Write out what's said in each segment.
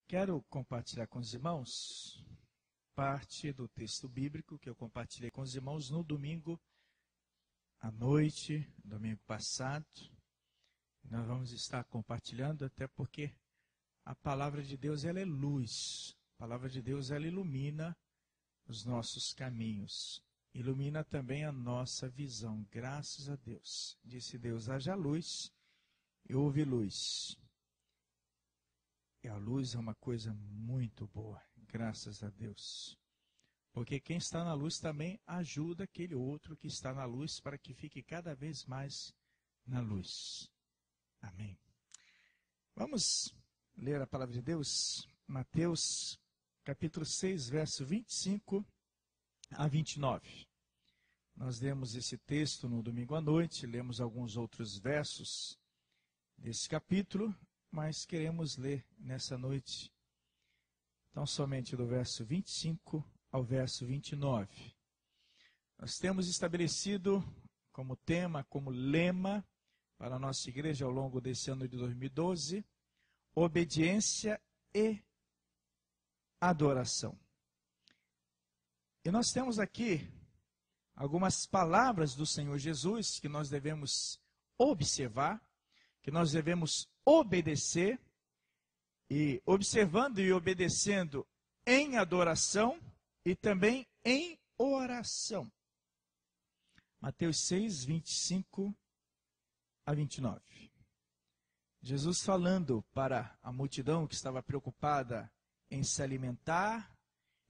Quero compartilhar com os irmãos parte do texto bíblico que eu compartilhei com os irmãos no domingo à noite, domingo passado. Nós vamos estar compartilhando até porque a palavra de Deus ela é luz. A palavra de Deus ela ilumina os nossos caminhos. Ilumina também a nossa visão. Graças a Deus. Disse Deus, haja luz e houve luz. E a luz é uma coisa muito boa, graças a Deus. Porque quem está na luz também ajuda aquele outro que está na luz para que fique cada vez mais na luz. Amém. Vamos ler a palavra de Deus, Mateus capítulo 6, verso 25 a 29. Nós lemos esse texto no domingo à noite, lemos alguns outros versos desse capítulo, mas queremos ler nessa noite, então somente do verso 25 ao verso 29. Nós temos estabelecido como tema, como lema para a nossa igreja ao longo desse ano de 2012, obediência e adoração. E nós temos aqui algumas palavras do Senhor Jesus que nós devemos observar, que nós devemos obedecer, e observando e obedecendo em adoração e também em oração. Mateus 6, 25 a 29. Jesus falando para a multidão que estava preocupada em se alimentar,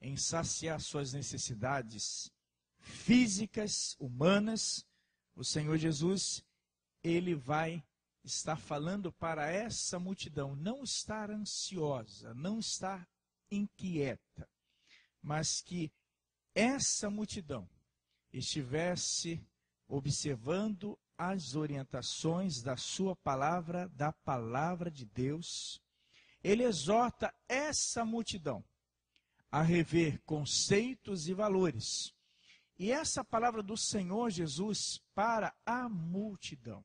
em saciar suas necessidades físicas, humanas, o Senhor Jesus, ele vai estar falando para essa multidão não estar ansiosa, não estar inquieta, mas que essa multidão estivesse observando as orientações da sua palavra, da palavra de Deus. Ele exorta essa multidão a rever conceitos e valores. E essa palavra do Senhor Jesus para a multidão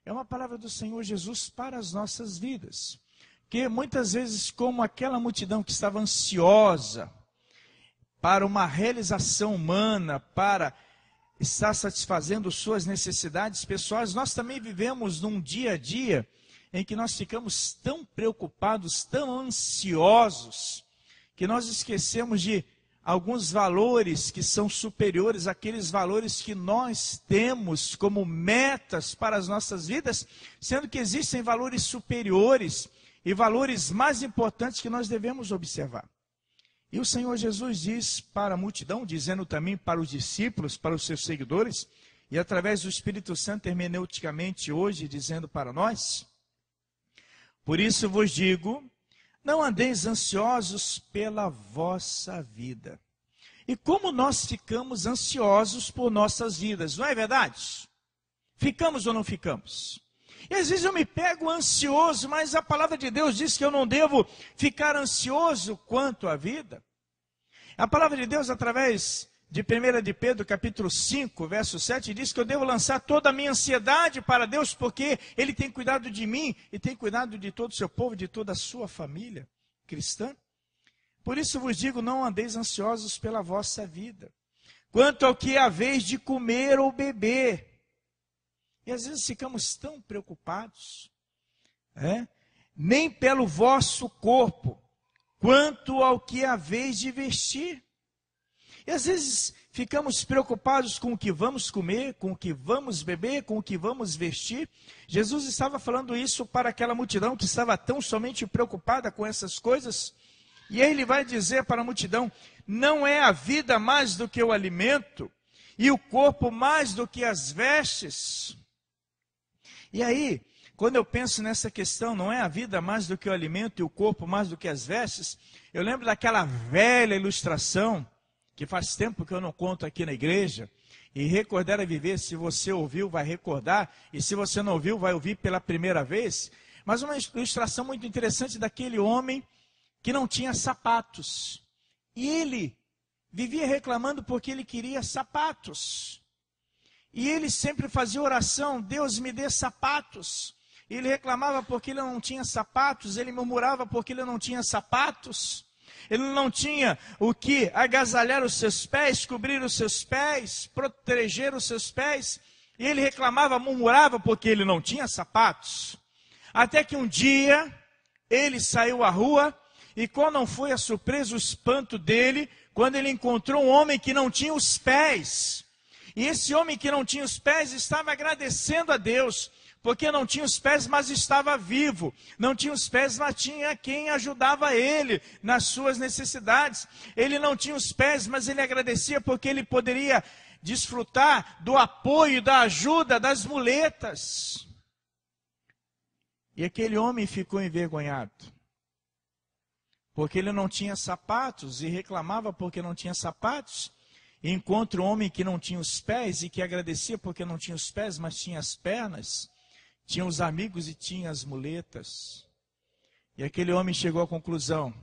é uma palavra do Senhor Jesus para as nossas vidas. Que muitas vezes, como aquela multidão que estava ansiosa para uma realização humana, para estar satisfazendo suas necessidades pessoais, nós também vivemos num dia a dia em que nós ficamos tão preocupados, tão ansiosos, que nós esquecemos de alguns valores que são superiores àqueles valores que nós temos como metas para as nossas vidas, sendo que existem valores superiores e valores mais importantes que nós devemos observar. E o Senhor Jesus diz para a multidão, dizendo também para os discípulos, para os seus seguidores, e através do Espírito Santo hermeneuticamente hoje, dizendo para nós: por isso vos digo, não andeis ansiosos pela vossa vida. E como nós ficamos ansiosos por nossas vidas, não é verdade? Ficamos ou não ficamos? E às vezes eu me pego ansioso, mas a palavra de Deus diz que eu não devo ficar ansioso quanto à vida. A palavra de Deus, através de 1 de Pedro, capítulo 5, verso 7, diz que eu devo lançar toda a minha ansiedade para Deus, porque Ele tem cuidado de mim e tem cuidado de todo o seu povo, de toda a sua família cristã. Por isso vos digo, não andeis ansiosos pela vossa vida, quanto ao que é a vez de comer ou beber. E às vezes ficamos tão preocupados, nem pelo vosso corpo, quanto ao que é a vez de vestir. E às vezes ficamos preocupados com o que vamos comer, com o que vamos beber, com o que vamos vestir. Jesus estava falando isso para aquela multidão que estava tão somente preocupada com essas coisas. E aí ele vai dizer para a multidão, não é a vida mais do que o alimento, e o corpo mais do que as vestes? E aí, quando eu penso nessa questão, não é a vida mais do que o alimento e o corpo mais do que as vestes, eu lembro daquela velha ilustração, que faz tempo que eu não conto aqui na igreja, e recordar é viver, se você ouviu, vai recordar, e se você não ouviu, vai ouvir pela primeira vez, mas uma ilustração muito interessante daquele homem que não tinha sapatos, e ele vivia reclamando porque ele queria sapatos, e ele sempre fazia oração, Deus me dê sapatos, ele reclamava porque ele não tinha sapatos, ele murmurava porque ele não tinha sapatos, ele não tinha o que agasalhar os seus pés, cobrir os seus pés, proteger os seus pés, e ele reclamava, murmurava porque ele não tinha sapatos. Até que um dia, ele saiu à rua, e qual não foi a surpresa, o espanto dele, quando ele encontrou um homem que não tinha os pés. E esse homem que não tinha os pés estava agradecendo a Deus, porque não tinha os pés, mas estava vivo. Não tinha os pés, mas tinha quem ajudava ele nas suas necessidades. Ele não tinha os pés, mas ele agradecia porque ele poderia desfrutar do apoio, da ajuda, das muletas. E aquele homem ficou envergonhado, porque ele não tinha sapatos e reclamava porque não tinha sapatos. E encontra um homem que não tinha os pés e que agradecia porque não tinha os pés, mas tinha as pernas, tinha os amigos e tinha as muletas. E aquele homem chegou à conclusão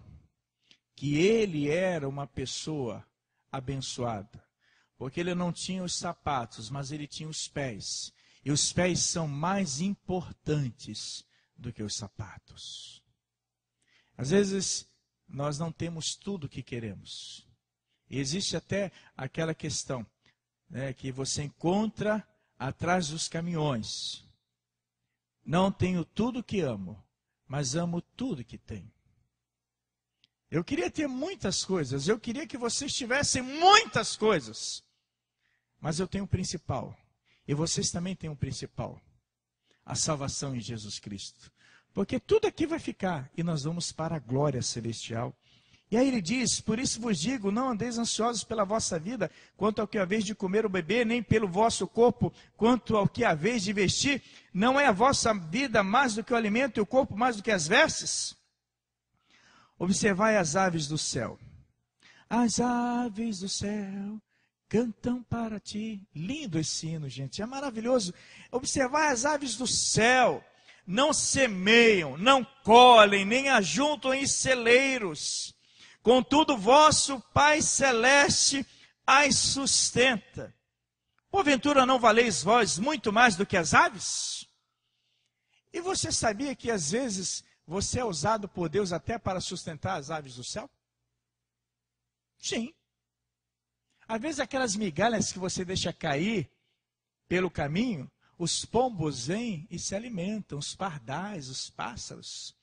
que ele era uma pessoa abençoada, porque ele não tinha os sapatos, mas ele tinha os pés. E os pés são mais importantes do que os sapatos. Às vezes, nós não temos tudo o que queremos. E existe até aquela questão, né, que você encontra atrás dos caminhões. Não tenho tudo que amo, mas amo tudo que tenho. Eu queria ter muitas coisas, eu queria que vocês tivessem muitas coisas. Mas eu tenho o principal, e vocês também têm o principal. A salvação em Jesus Cristo. Porque tudo aqui vai ficar, e nós vamos para a glória celestial. E aí ele diz, por isso vos digo, não andeis ansiosos pela vossa vida, quanto ao que haveis de comer ou beber, nem pelo vosso corpo, quanto ao que haveis de vestir. Não é a vossa vida mais do que o alimento e o corpo mais do que as vestes? Observai as aves do céu. As aves do céu cantam para ti. Lindo esse hino, gente, é maravilhoso. Observai as aves do céu. Não semeiam, não colhem, nem ajuntam em celeiros. Contudo, vosso Pai Celeste as sustenta. Porventura não valeis vós muito mais do que as aves? E você sabia que às vezes você é usado por Deus até para sustentar as aves do céu? Sim. Às vezes aquelas migalhas que você deixa cair pelo caminho, os pombos vêm e se alimentam, os pardais, os pássaros.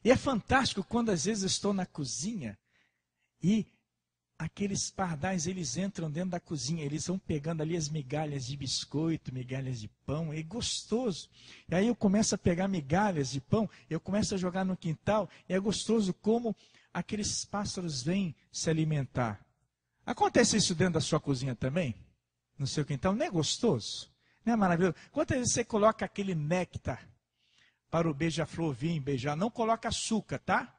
E é fantástico quando às vezes eu estou na cozinha e aqueles pardais, eles entram dentro da cozinha, eles vão pegando ali as migalhas de biscoito, migalhas de pão, é gostoso. E aí eu começo a pegar migalhas de pão, eu começo a jogar no quintal, e é gostoso como aqueles pássaros vêm se alimentar. Acontece isso dentro da sua cozinha também? No seu quintal? Não é gostoso? Não é maravilhoso? Quantas vezes você coloca aquele néctar para o beija-flor vir beijar? Não coloca açúcar, tá?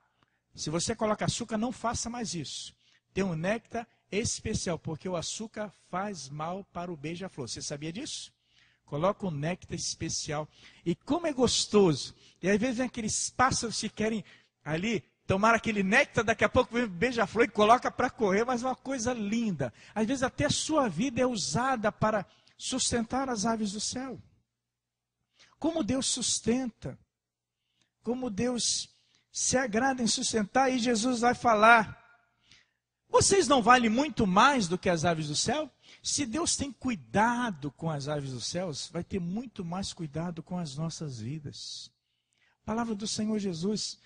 Se você coloca açúcar, não faça mais isso. Tem um néctar especial, porque o açúcar faz mal para o beija-flor. Você sabia disso? Coloca um néctar especial. E como é gostoso. E às vezes vem aqueles pássaros que querem ali tomar aquele néctar, daqui a pouco vem o beija-flor e coloca para correr, mas uma coisa linda. Às vezes até a sua vida é usada para sustentar as aves do céu. Como Deus sustenta. Como Deus se agrada em sustentar. E Jesus vai falar, vocês não valem muito mais do que as aves do céu? Se Deus tem cuidado com as aves dos céus, vai ter muito mais cuidado com as nossas vidas. Palavra do Senhor Jesus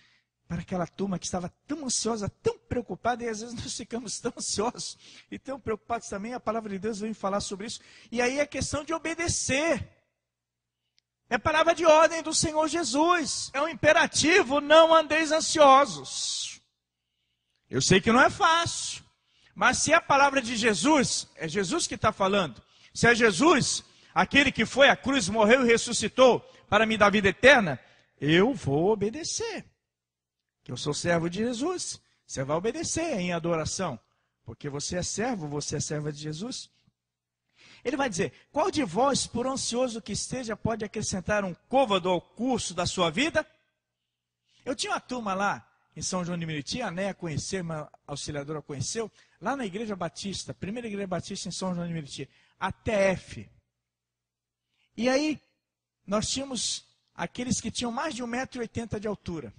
para aquela turma que estava tão ansiosa, tão preocupada, e às vezes nós ficamos tão ansiosos e tão preocupados também. A palavra de Deus vem falar sobre isso. E aí é questão de obedecer. É palavra de ordem do Senhor Jesus. É um imperativo, não andeis ansiosos. Eu sei que não é fácil. Mas se é a palavra de Jesus, é Jesus que está falando. Se é Jesus, aquele que foi à cruz, morreu e ressuscitou para me dar vida eterna, eu vou obedecer. Que eu sou servo de Jesus. Você vai obedecer em adoração. Porque você é servo, você é serva de Jesus. Ele vai dizer, qual de vós, por ansioso que esteja, pode acrescentar um côvado ao curso da sua vida? Eu tinha uma turma lá em São João de Meriti, a Néia conheceu, uma auxiliadora conheceu, lá na Igreja Batista, primeira Igreja Batista em São João de Meriti, a TF. E aí, nós tínhamos aqueles que tinham mais de 1,80 m de altura.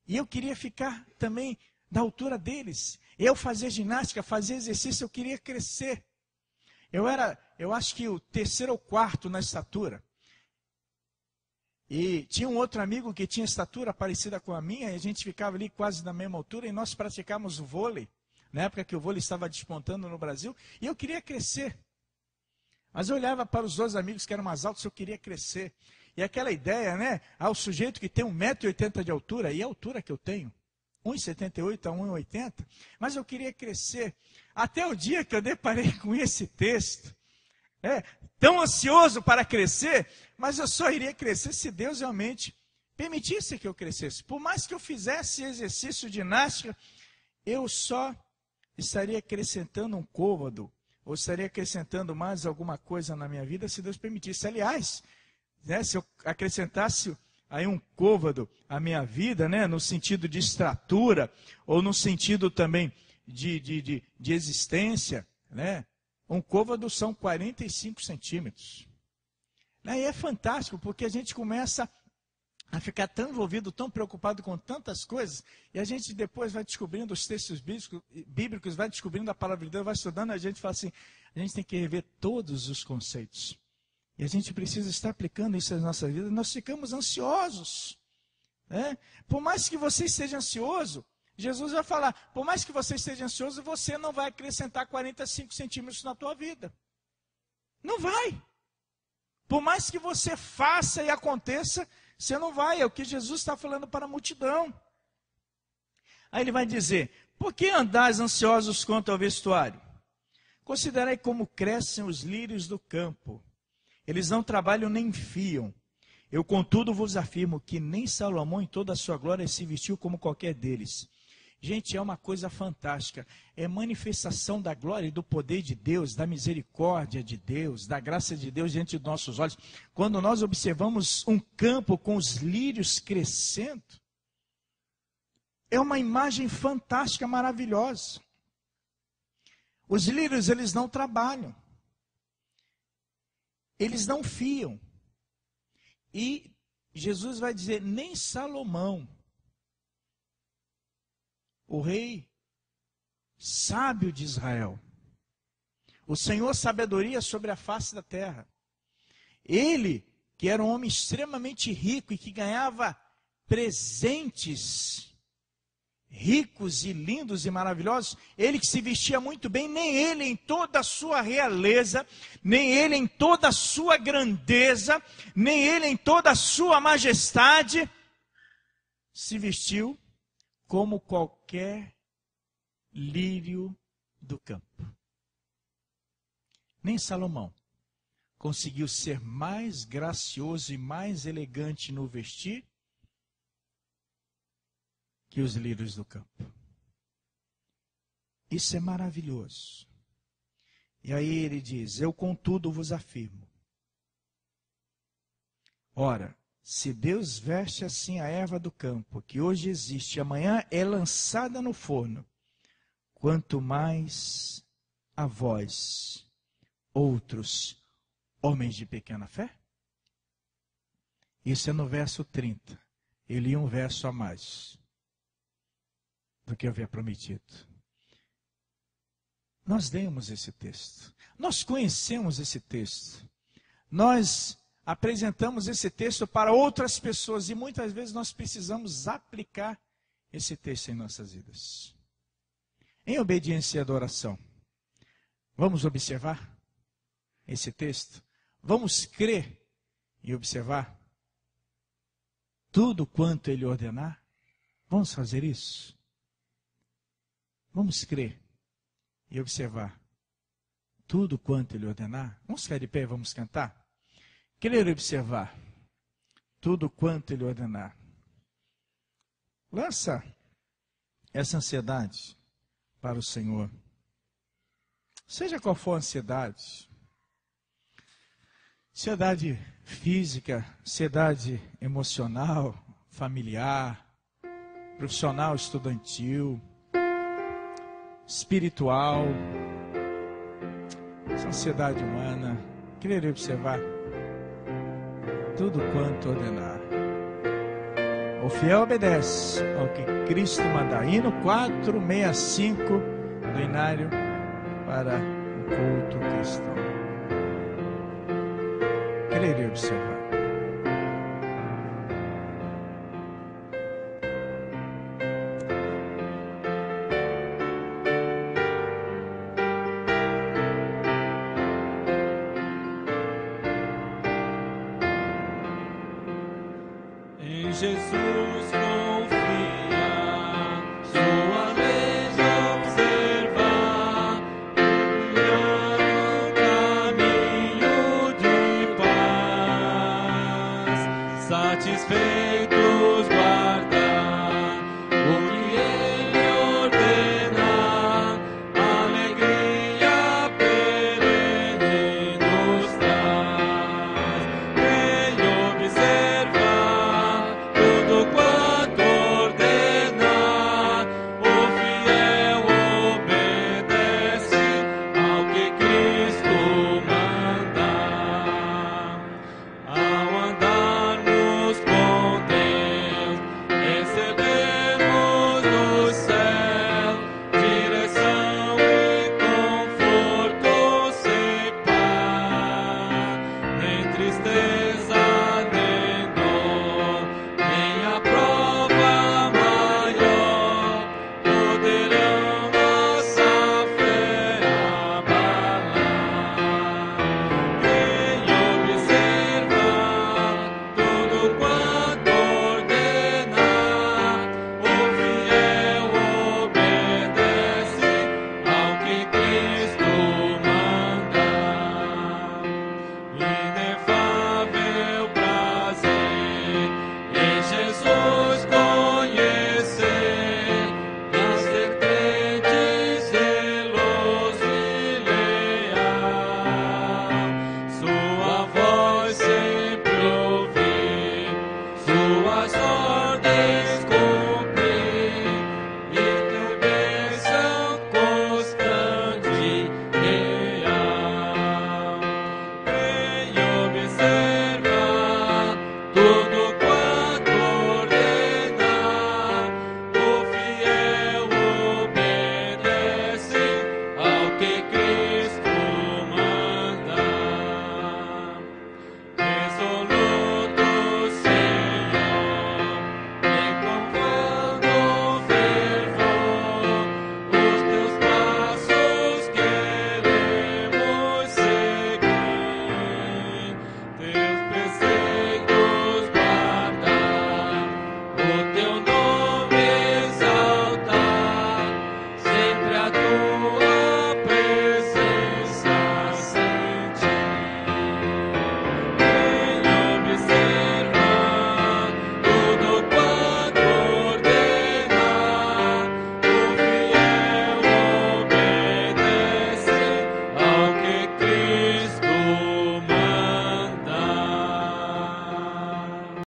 E eu queria ficar também da altura deles. Eu fazia ginástica, fazia exercício, eu queria crescer. Eu acho que o 3º ou 4º na estatura. E tinha um outro amigo que tinha estatura parecida com a minha, e a gente ficava ali quase na mesma altura, e nós praticávamos vôlei, na época que o vôlei estava despontando no Brasil, e eu queria crescer. Mas eu olhava para os dois amigos que eram mais altos, eu queria crescer. E aquela ideia, né? O sujeito que tem 1,80 m de altura, e a altura que eu tenho, 1,78 a 1,80, mas eu queria crescer. Até o dia que eu deparei com esse texto, tão ansioso para crescer, mas eu só iria crescer se Deus realmente permitisse que eu crescesse. Por mais que eu fizesse exercício de ginástica, eu só estaria acrescentando um côvado, ou estaria acrescentando mais alguma coisa na minha vida, se Deus permitisse. Aliás, se eu acrescentasse aí um côvado à minha vida, no sentido de estatura, ou no sentido também de existência, um côvado são 45 centímetros. E é fantástico, porque a gente começa a ficar tão envolvido, tão preocupado com tantas coisas, e a gente depois vai descobrindo os textos bíblicos, vai descobrindo a palavra de Deus, vai estudando, a gente fala assim, a gente tem que rever todos os conceitos. E a gente precisa estar aplicando isso nas nossas vidas, nós ficamos ansiosos. Por mais que você esteja ansioso, Jesus vai falar, por mais que você esteja ansioso, você não vai acrescentar 45 centímetros na tua vida. Não vai. Por mais que você faça e aconteça, você não vai. É o que Jesus está falando para a multidão. Aí ele vai dizer, por que andais ansiosos quanto ao vestuário? Considerai como crescem os lírios do campo. Eles não trabalham nem fiam. Eu, contudo, vos afirmo que nem Salomão em toda a sua glória se vestiu como qualquer deles. Gente, é uma coisa fantástica. É manifestação da glória e do poder de Deus, da misericórdia de Deus, da graça de Deus diante dos nossos olhos. Quando nós observamos um campo com os lírios crescendo, é uma imagem fantástica, maravilhosa. Os lírios, eles não trabalham. Eles não fiam. E Jesus vai dizer, nem Salomão, o rei sábio de Israel, o Senhor sabedoria sobre a face da terra, ele, que era um homem extremamente rico e que ganhava presentes ricos e lindos e maravilhosos, ele que se vestia muito bem, nem ele em toda a sua realeza, nem ele em toda a sua grandeza, nem ele em toda a sua majestade, se vestiu como qualquer lírio do campo. Nem Salomão conseguiu ser mais gracioso e mais elegante no vestir que os lírios do campo. Isso é maravilhoso. E aí ele diz, eu contudo vos afirmo. Ora, se Deus veste assim a erva do campo, que hoje existe e amanhã é lançada no forno, quanto mais a vós, outros homens de pequena fé? Isso é no verso 30. Eu li um verso a mais do que eu havia prometido. Nós lemos esse texto. Nós conhecemos esse texto. Nós apresentamos esse texto para outras pessoas e muitas vezes nós precisamos aplicar esse texto em nossas vidas. Em obediência e adoração, vamos observar esse texto? Vamos crer e observar tudo quanto ele ordenar? Vamos fazer isso? Vamos crer e observar tudo quanto ele ordenar? Vamos ficar de pé e vamos cantar? Querer observar tudo quanto ele ordenar. Lança essa ansiedade para o Senhor. Seja qual for a ansiedade. Ansiedade física, ansiedade emocional, familiar, profissional, estudantil, espiritual, essa ansiedade humana. Querer observar tudo quanto ordenar. O fiel obedece ao que Cristo manda. Hino 465 do Inário para o culto cristão. Quererei observar. Jesus.